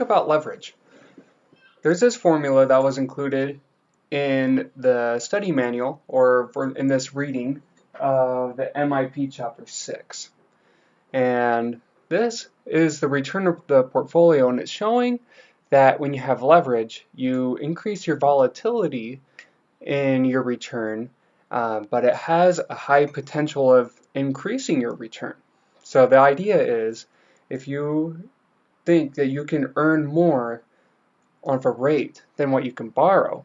About leverage. There's this formula that was included in the study manual or in this reading of the MIP chapter 6. And this is the return of the portfolio, and it's showing that when you have leverage, you increase your volatility in your return, but it has a high potential of increasing your return. So the idea is if you think that you can earn more of a rate than what you can borrow,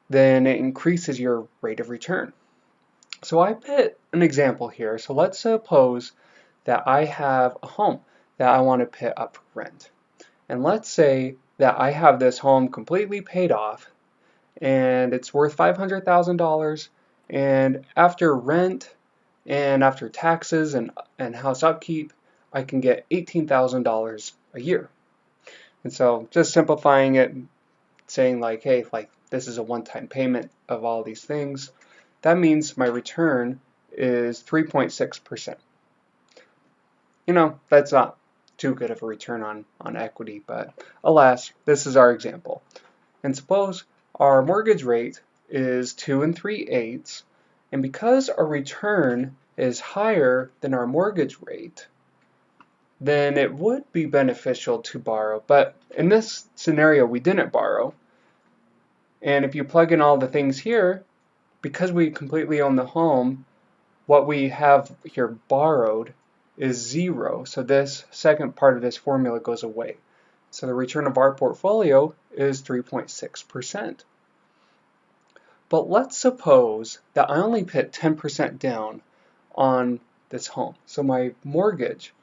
then it increases your rate of return. So I put an example here. So let's suppose that I have a home that I want to put up for rent. And let's say that I have this home completely paid off and it's worth $500,000, and after rent and after taxes and house upkeep, I can get $18,000 a year. And so just simplifying it, saying like, hey, like this is a one-time payment of all these things, that means my return is 3.6%. You know, that's not too good of a return on equity, but alas, this is our example. And suppose our mortgage rate is 2 3/8, and because our return is higher than our mortgage rate, then it would be beneficial to borrow. But in this scenario, we didn't borrow. And if you plug in all the things here, because we completely own the home, what we have here borrowed is 0. So this second part of this formula goes away. So the return of our portfolio is 3.6%. But let's suppose that I only put 10% down on this home. So my mortgage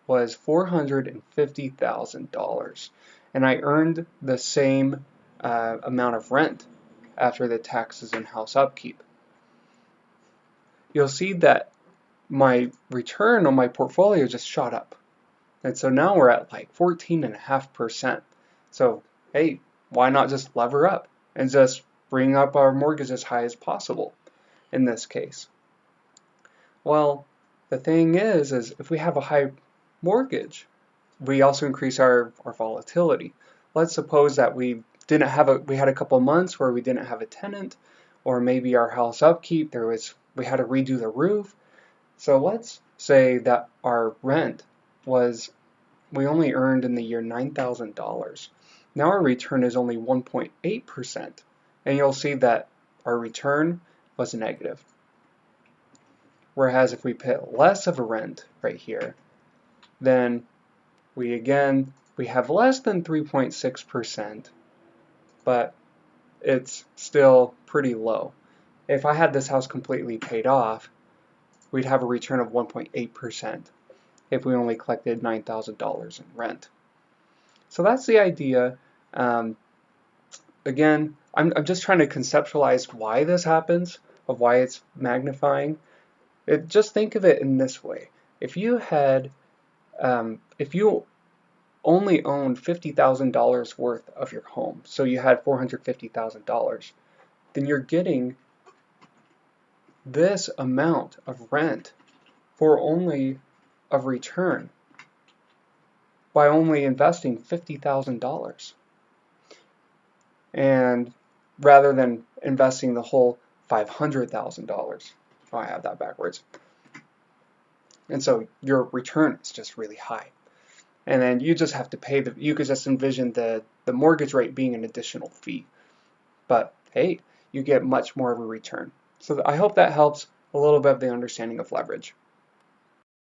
was $450,000, and I earned the same amount of rent after the taxes and house upkeep. You'll see that my return on my portfolio just shot up. And so now we're at like 14.5%. So hey, why not just lever up and just bring up our mortgage as high as possible in this case? Well, the thing is if we have a high mortgage, we also increase our volatility. Let's suppose that we had a couple months where we didn't have a tenant, or maybe our house upkeep, we had to redo the roof. So let's say that our rent we only earned in the year $9,000. Now our return is only 1.8%, and you'll see that our return was negative. Whereas if we put less of a rent right here, then we have less than 3.6%, but it's still pretty low. If I had this house completely paid off, we'd have a return of 1.8% if we only collected $9,000 in rent. So that's the idea. Again, I'm just trying to conceptualize why this happens, of why it's magnifying. Just think of it in this way. If you only owned $50,000 worth of your home, so you had $450,000, then you're getting this amount of rent for only of return by only investing $50,000, and rather than investing the whole $500,000. Oh, I have that backwards. And so your return is just really high. And then you just have to pay you could just envision the mortgage rate being an additional fee. But hey, you get much more of a return. So I hope that helps a little bit of the understanding of leverage.